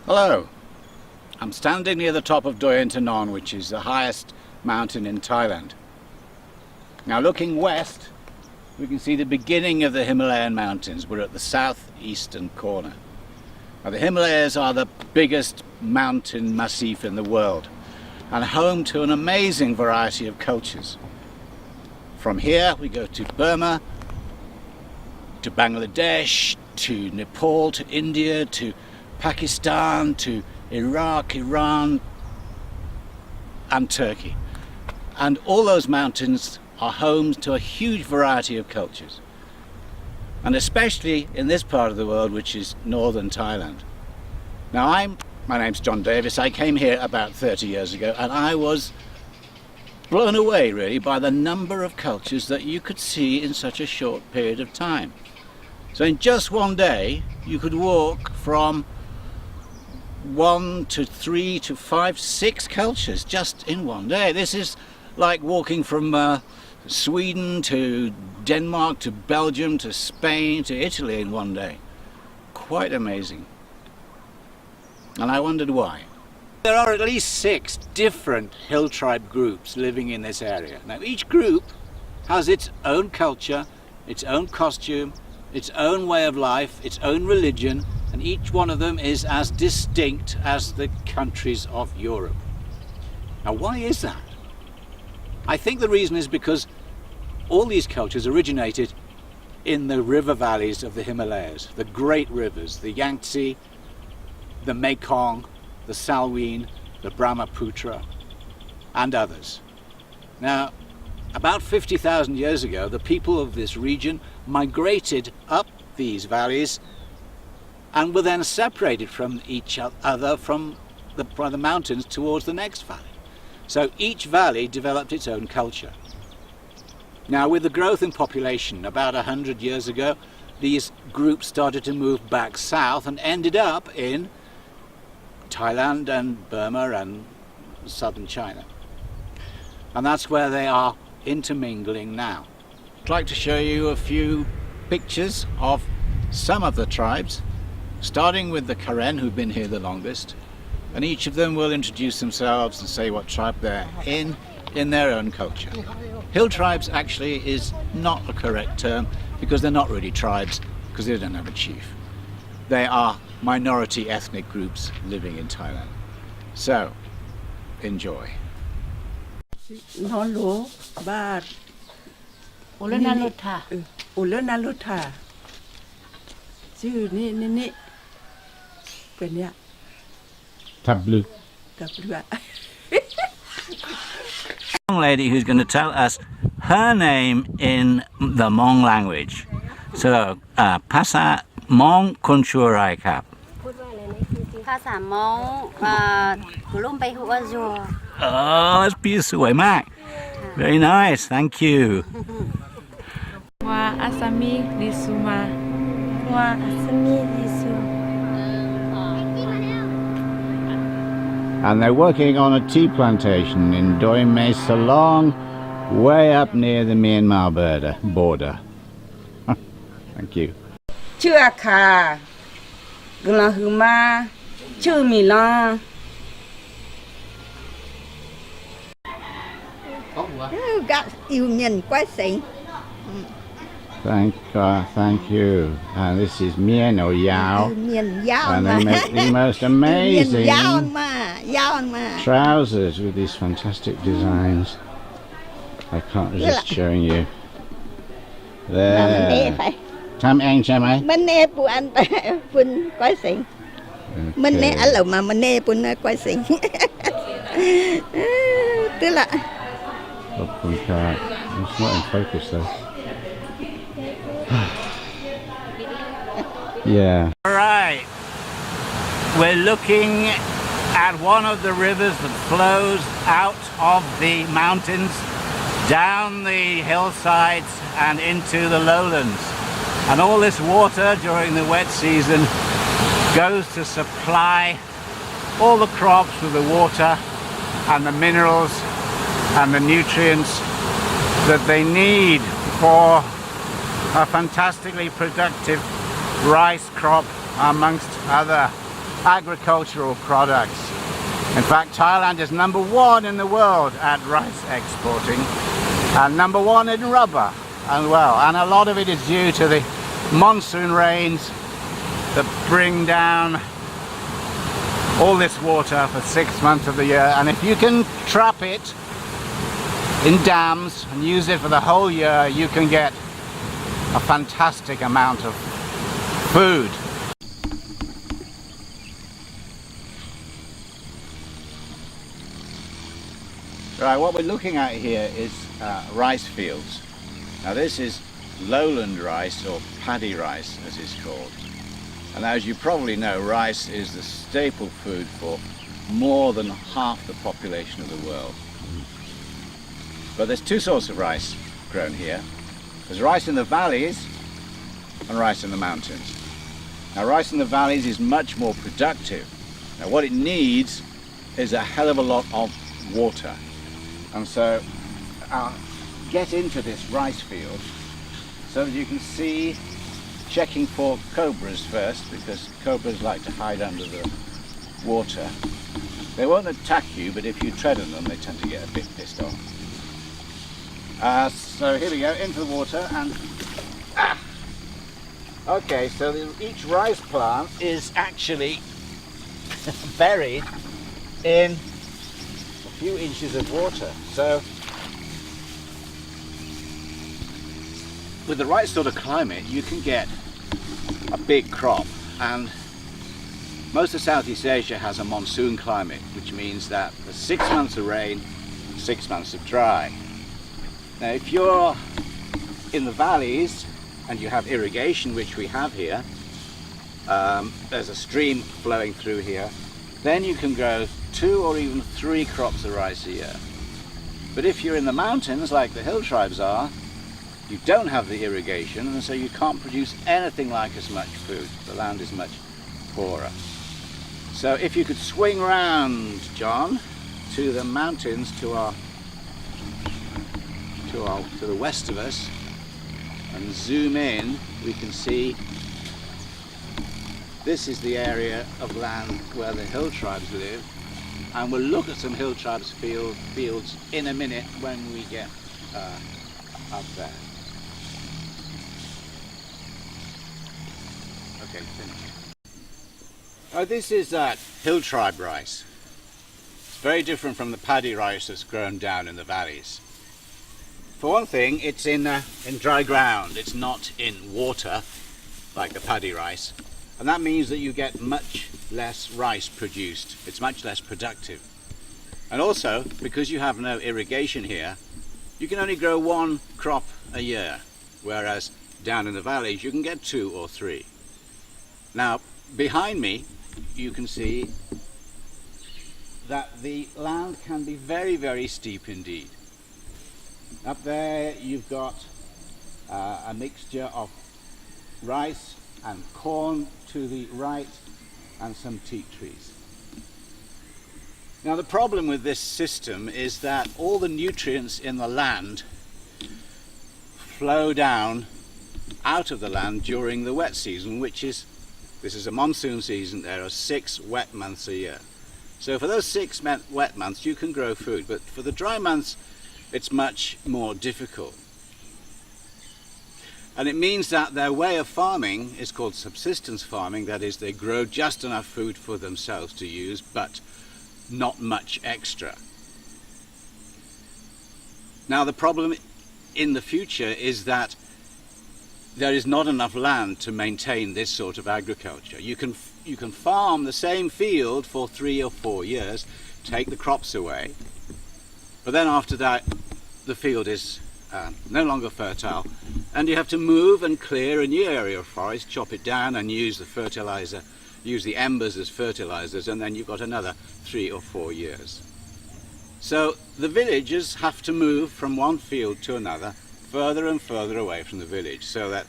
Hello, I'm standing near the top of Doi Internon, which is the highest mountain in Thailand. Now looking west, we can see the beginning of the Himalayan mountains. We're at the southeastern corner. Now the Himalayas are the biggest mountain massif in the world and home to an amazing variety of cultures. From here we go to Burma, to Bangladesh, to Nepal, to India, to Pakistan, to Iraq, Iran and Turkey. And all those mountains are home to a huge variety of cultures. And especially in this part of the world, which is northern Thailand. Now my name's John Davis. I came here about 30 years ago and I was blown away really by the number of cultures that you could see in such a short period of time. So in just one day you could walk from 1 to 3 to 5, 6 cultures just in one day. This is like walking from Sweden to Denmark to Belgium to Spain to Italy in one day. Quite amazing. And I wondered why. There are at least 6 different hill tribe groups living in this area. Now each group has its own culture, its own costume, its own way of life, its own religion, and each one of them is as distinct as the countries of Europe. Now why is that? I think the reason is because all these cultures originated in the river valleys of the Himalayas, the great rivers, the Yangtze, the Mekong, the Salween, the Brahmaputra, and others. Now, about 50,000 years ago, the people of this region migrated up these valleys and were then separated from each other from the mountains towards the next valley. So each valley developed its own culture. Now with the growth in population about 100 years ago, these groups started to move back south and ended up in Thailand and Burma and southern China. And that's where they are intermingling now. I'd like to show you a few pictures of some of the tribes, starting with the Karen, who've been here the longest, and each of them will introduce themselves and say what tribe they're in their own culture. Hill tribes actually is not a correct term because they're not really tribes because they don't have a chief. They are minority ethnic groups living in Thailand. So, enjoy. Nolo, but Ulanalota. Ulanalota. ชื่อนี่เป็นเนี่ย Tablu. Young lady who's going to tell us her name in the Hmong language. So, Pasa Hmong Kunchurai Kap. ภาษามอญกุลุ่มไปหัวจัว Oh, that's beautiful, Mac. Very nice, thank you. ว่าอาซามิลิซูมา ว่าสมีดิซู And they're working on a tea plantation in Doi Mae Salong, way up near the Myanmar border. Thank you. ชื่ออาคา กลาฮือมาชื่อมิลา Gặp yêu nhìn quá xịn. Thank you. And this is Mien or Yao. Nhìn dao And mà. they make the most Nhìn amazing dao mà. trousers with these fantastic designs. I can't resist showing you. Mà mình nè There. phải. Tam Ang Chamai. Mình nè phụ anh Pun quá xịn. Mình nè ở lầu mà mình nè Pun quá xịn. Tức là It's not in focus though. Yeah. Alright. We're looking at one of the rivers that flows out of the mountains, down the hillsides and into the lowlands. And all this water during the wet season goes to supply all the crops with the water and the minerals and the nutrients that they need for a fantastically productive rice crop amongst other agricultural products. In fact, Thailand is #1 in the world at rice exporting and #1 in rubber as well. And a lot of it is due to the monsoon rains that bring down all this water for 6 months of the year. And if you can trap it in dams and use it for the whole year, you can get a fantastic amount of food. Right, what we're looking at here is rice fields. Now this is lowland rice, or paddy rice as it's called. And as you probably know, rice is the staple food for more than half the population of the world. But there's two sorts of rice grown here. There's rice in the valleys and rice in the mountains. Now rice in the valleys is much more productive. Now what it needs is a hell of a lot of water. And so I'll get into this rice field so that you can see, checking for cobras first, because cobras like to hide under the water. They won't attack you, but if you tread on them, they tend to get a bit pissed off. So here we go, into the water, and okay, so each rice plant is actually buried in a few inches of water. So with the right sort of climate, you can get a big crop. And most of Southeast Asia has a monsoon climate, which means that there's 6 months of rain, 6 months of dry. Now if you're in the valleys and you have irrigation, which we have here, there's a stream flowing through here, then you can grow 2 or even 3 crops of rice a year. But if you're in the mountains, like the hill tribes are, you don't have the irrigation, and so you can't produce anything like as much food. The land is much poorer. So if you could swing round, John, to the mountains to the west of us and zoom in, we can see this is the area of land where the hill tribes live, and we'll look at some hill tribes fields in a minute when we get up there. Okay, finish. Oh, this is hill tribe rice. It's very different from the paddy rice that's grown down in the valleys. For one thing, it's in dry ground. It's not in water like the paddy rice, and that means that you get much less rice produced. It's much less productive. And also, because you have no irrigation here, you can only grow 1 crop a year, whereas down in the valleys you can get 2 or 3. Now, behind me, you can see that the land can be very, very steep indeed. Up there you've got a mixture of rice and corn to the right, and some teak trees. Now the problem with this system is that all the nutrients in the land flow down out of the land during the wet season, this is a monsoon season. There are 6 wet months a year. So for those 6 wet months you can grow food, but for the dry months it's much more difficult. And it means that their way of farming is called subsistence farming. That is, they grow just enough food for themselves to use, but not much extra. Now the problem in the future is that there is not enough land to maintain this sort of agriculture. You can farm the same field for 3 or 4 years, take the crops away, but then after that the field is no longer fertile, and you have to move and clear a new area of forest, chop it down and use the fertilizer, use the embers as fertilizers, and then you've got another 3 or 4 years. So the villagers have to move from one field to another, further and further away from the village, so that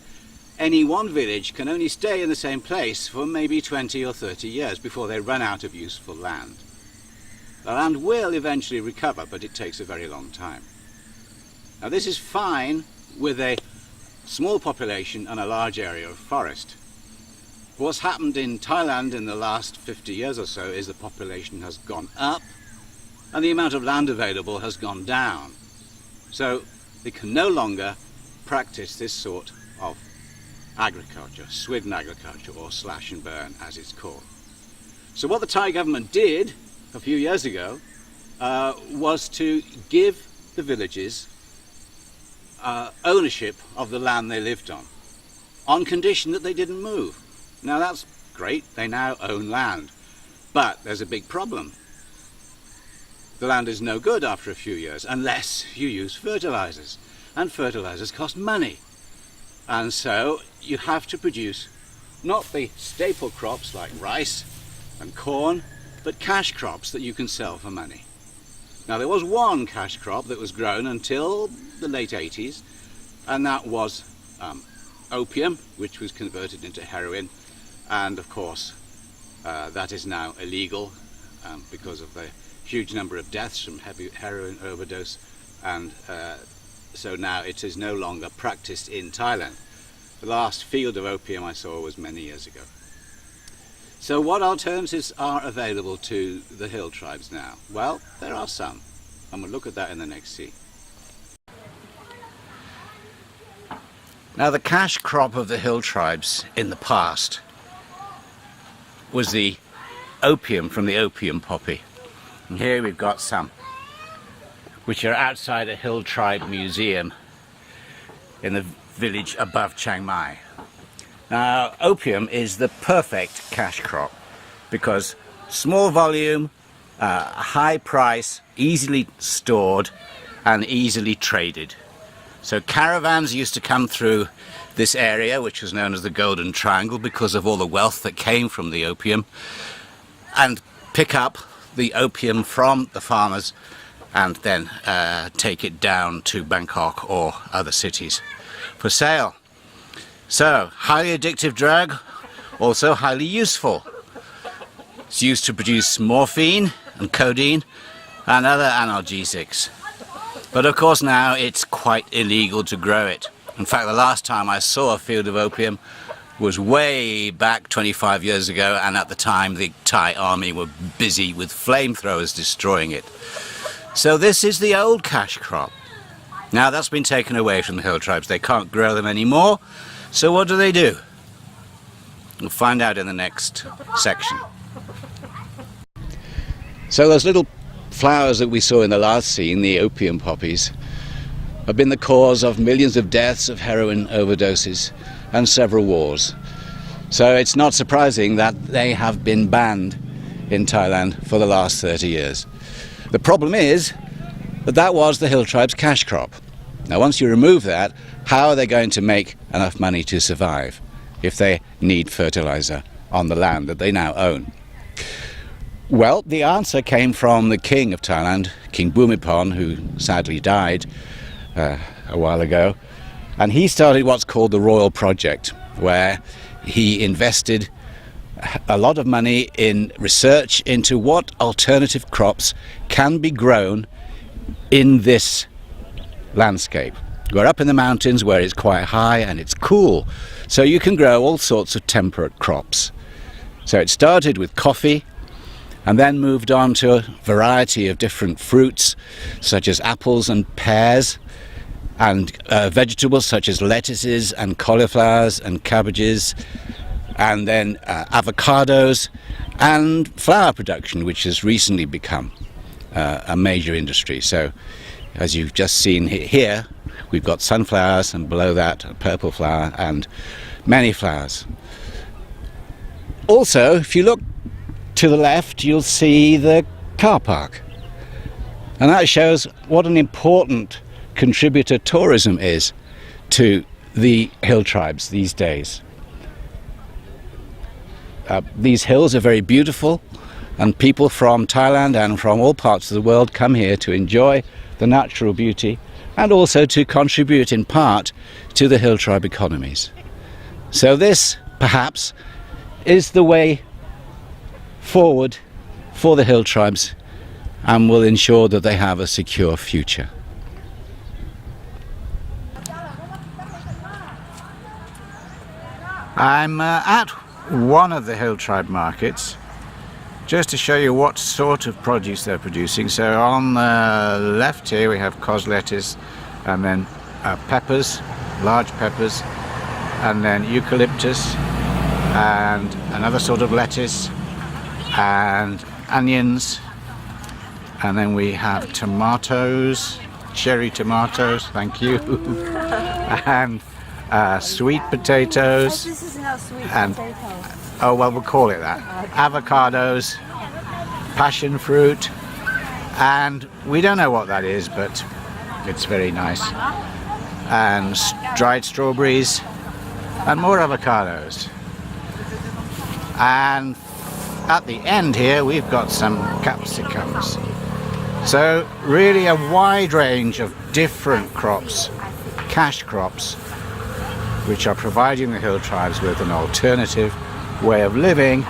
any one village can only stay in the same place for maybe 20 or 30 years before they run out of useful land. The land will eventually recover, but it takes a very long time. Now this is fine with a small population and a large area of forest. What's happened in Thailand in the last 50 years or so is the population has gone up and the amount of land available has gone down. So they can no longer practice this sort of agriculture, swidden agriculture, or slash and burn as it's called. So what the Thai government did a few years ago was to give the villages ownership of the land they lived on condition that they didn't move. Now that's great, they now own land, but there's a big problem. The land is no good after a few years unless you use fertilizers, and fertilizers cost money. And so you have to produce not the staple crops like rice and corn, but cash crops that you can sell for money. Now there was one cash crop that was grown until the late 80s, and that was opium, which was converted into heroin, and of course that is now illegal because of the huge number of deaths from heavy heroin overdose, and so now it is no longer practiced in Thailand. The last field of opium I saw was many years ago. So what alternatives are available to the hill tribes now? Well, there are some, and we'll look at that in the next scene. Now the cash crop of the hill tribes in the past was the opium from the opium poppy. And here we've got some which are outside a hill tribe museum in the village above Chiang Mai. Now opium is the perfect cash crop because small volume, high price, easily stored and easily traded. So caravans used to come through this area, which was known as the Golden Triangle because of all the wealth that came from the opium, and pick up the opium from the farmers and then take it down to Bangkok or other cities for sale. So, highly addictive drug, also highly useful. It's used to produce morphine and codeine and other analgesics. But of course now it's quite illegal to grow it. In fact, the last time I saw a field of opium was way back 25 years ago, and at the time the Thai army were busy with flamethrowers destroying it. So this is the old cash crop. Now that's been taken away from the hill tribes. They can't grow them anymore. So what do they do? We'll find out in the next section. So those little flowers that we saw in the last scene, the opium poppies, have been the cause of millions of deaths of heroin overdoses and several wars. So it's not surprising that they have been banned in Thailand for the last 30 years. The problem is that that was the hill tribe's cash crop. Now once you remove that, how are they going to make enough money to survive if they need fertilizer on the land that they now own? Well, the answer came from the king of Thailand, King Bhumibol, who sadly died a while ago, and he started what's called the Royal Project, where he invested a lot of money in research into what alternative crops can be grown in this landscape. We're up in the mountains where it's quite high and it's cool, so you can grow all sorts of temperate crops. So it started with coffee, and then moved on to a variety of different fruits such as apples and pears, and vegetables such as lettuces and cauliflowers and cabbages, and then avocados, and flower production, which has recently become a major industry. So as you've just seen here, we've got sunflowers, and below that a purple flower and many flowers. Also, if you look to the left, you'll see the car park, and that shows what an important contributor tourism is to the hill tribes these days. These hills are very beautiful, and people from Thailand and from all parts of the world come here to enjoy the natural beauty and also to contribute in part to the hill tribe economies. So this perhaps is the way forward for the hill tribes and will ensure that they have a secure future. I'm at one of the hill tribe markets just to show you what sort of produce they're producing. So on the left here we have cos lettuce, and then peppers, large peppers, and then eucalyptus, and another sort of lettuce, and onions, and then we have tomatoes, cherry tomatoes, thank you, and sweet potatoes. This is not sweet And- potato. Oh, well, we'll call it that. Avocados, passion fruit, and we don't know what that is, but it's very nice. And dried strawberries, and more avocados. And at the end here, we've got some capsicums. So really a wide range of different crops, cash crops, which are providing the hill tribes with an alternative way of living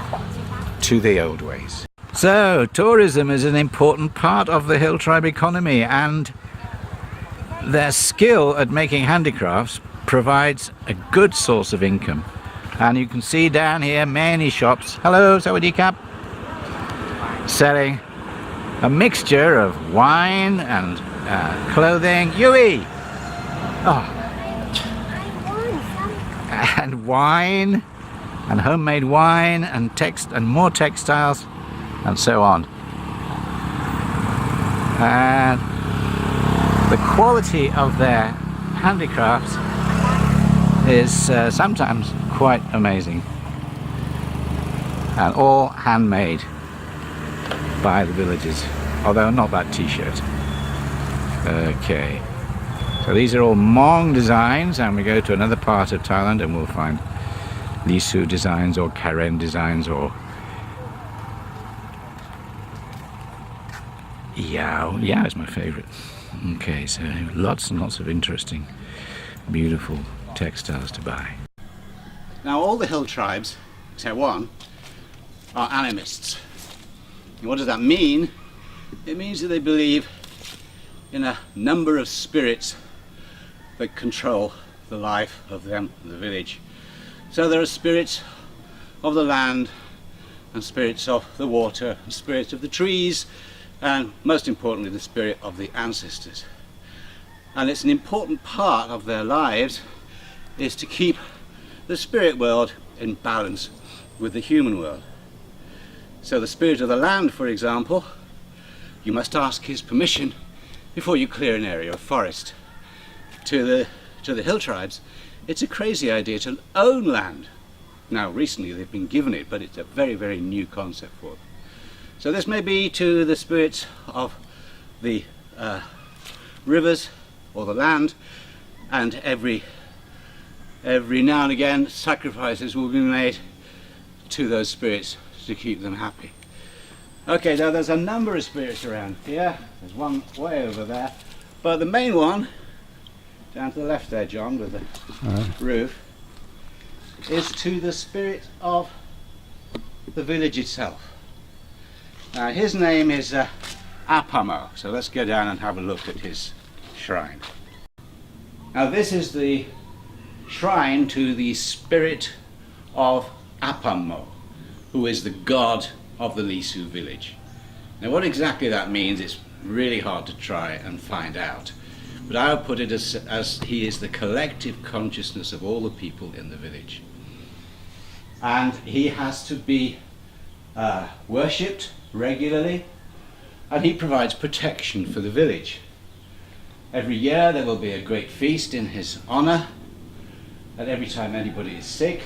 to the old ways. So tourism is an important part of the hill tribe economy, and their skill at making handicrafts provides a good source of income. And you can see down here many shops, hello, Sawadee Kap, selling a mixture of wine and clothing, Yui! Oh. And wine, and homemade wine, and more textiles, and so on. And the quality of their handicrafts is sometimes quite amazing, and all handmade by the villagers, although not that t-shirt. Okay, so these are all Hmong designs, and we go to another part of Thailand and we'll find Lisu designs or Karen designs or Yao. Yao is my favorite. Okay, so lots and lots of interesting, beautiful textiles to buy. Now all the hill tribes, except one, are animists. And what does that mean? It means that they believe in a number of spirits that control the life of them, the village. So there are spirits of the land, and spirits of the water, and spirits of the trees, and most importantly the spirit of the ancestors. And it's an important part of their lives is to keep the spirit world in balance with the human world. So the spirit of the land, for example, you must ask his permission before you clear an area of forest. To the hill tribes, it's a crazy idea to own land. Now recently they've been given it, but it's a very, very new concept for them. So this may be to the spirits of the rivers or the land, and every now and again sacrifices will be made to those spirits to keep them happy. Okay, now there's a number of spirits around here. There's one way over there, but the main one down to the left there, John, with the roof, is to the spirit of the village itself. Now his name is Apamo, so let's go down and have a look at his shrine. Now this is the shrine to the spirit of Apamo, who is the god of the Lisu village. Now what exactly that means is really hard to try and find out, but I'll put it as he is the collective consciousness of all the people in the village. And he has to be worshipped regularly, and he provides protection for the village. Every year there will be a great feast in his honor, and every time anybody is sick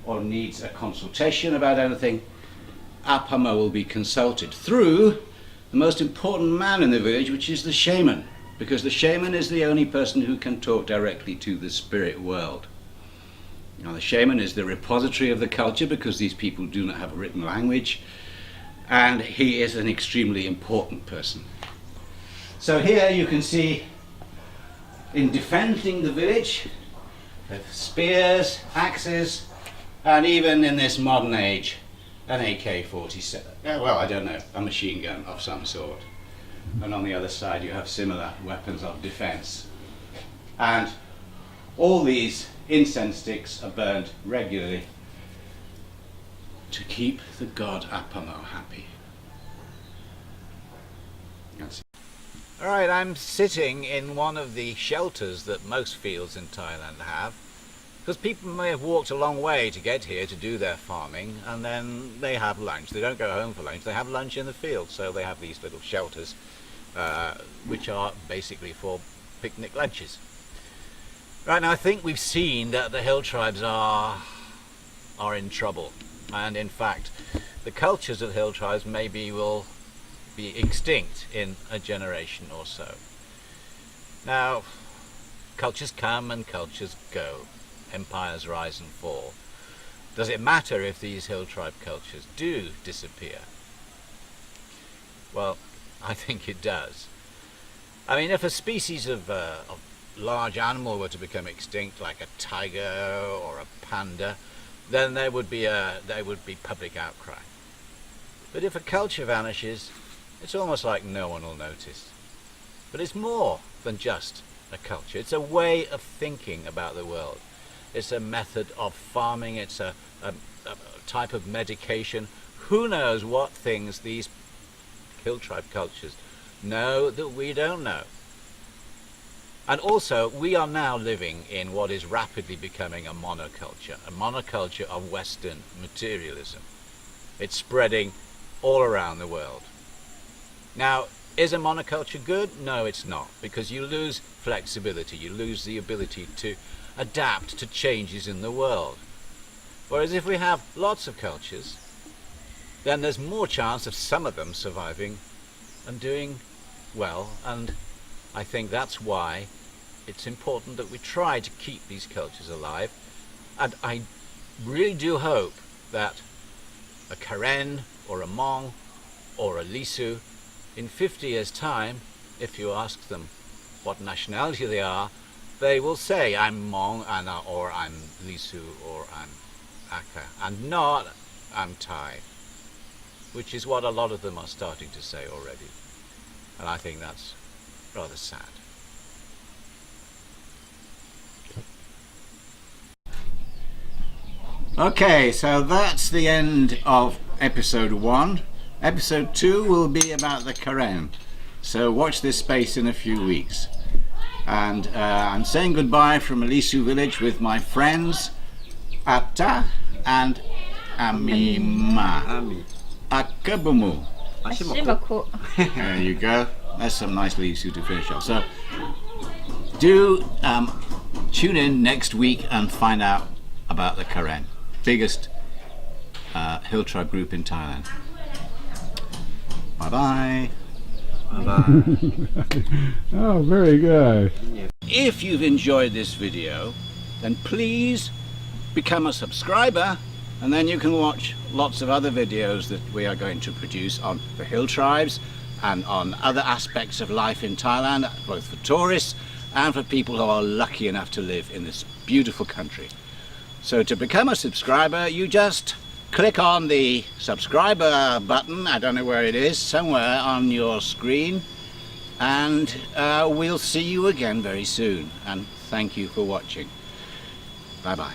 or needs a consultation about anything, Apamo will be consulted through the most important man in the village, which is the shaman, because the shaman is the only person who can talk directly to the spirit world. Now the shaman is the repository of the culture, because these people do not have a written language, and he is an extremely important person. So here you can see, in defending the village, with spears, axes, and even in this modern age, an AK-47. Well, I don't know, a machine gun of some sort. And on the other side you have similar weapons of defense. And all these incense sticks are burned regularly to keep the god Apamo happy. Alright, I'm sitting in one of the shelters that most fields in Thailand have, because people may have walked a long way to get here to do their farming, and then they have lunch. They don't go home for lunch, they have lunch in the field, so they have these little shelters which are basically for picnic lunches. Right, now I think we've seen that the hill tribes are in trouble, and in fact the cultures of hill tribes maybe will be extinct in a generation or so. Now, cultures come and cultures go, empires rise and fall. Does it matter if these hill tribe cultures do disappear? Well, I think it does. I mean, if a species of large animal were to become extinct, like a tiger or a panda, then there would be public outcry. But if a culture vanishes, it's almost like no one will notice. But it's more than just a culture. It's a way of thinking about the world. It's a method of farming. It's a type of medication. Who knows what things these hill tribe cultures know that we don't know. And also, we are now living in what is rapidly becoming a monoculture of Western materialism. It's spreading all around the world. Now, is a monoculture good? No, it's not, because you lose flexibility, you lose the ability to adapt to changes in the world. Whereas if we have lots of cultures, then there's more chance of some of them surviving and doing well, and I think that's why it's important that we try to keep these cultures alive. And I really do hope that a Karen or a Hmong or a Lisu, in 50 years' time, if you ask them what nationality they are, they will say, I'm Hmong, or I'm Lisu, or I'm Aka, and not I'm Thai, which is what a lot of them are starting to say already. And I think that's rather sad. Okay, so that's the end of episode 1. Episode 2 will be about the Karen, so watch this space in a few weeks. And I'm saying goodbye from Alisu village with my friends Atta and Amima. Akabumu. There you go. That's some nice Alisu to finish off. So do tune in next week and find out about the Karen, biggest hill tribe group in Thailand. Bye-bye. Bye-bye. Oh, very good. If you've enjoyed this video, then please become a subscriber, and then you can watch lots of other videos that we are going to produce on the hill tribes and on other aspects of life in Thailand, both for tourists and for people who are lucky enough to live in this beautiful country. So to become a subscriber, you just click on the subscriber button, I don't know where it is, somewhere on your screen, and we'll see you again very soon. And thank you for watching. Bye bye.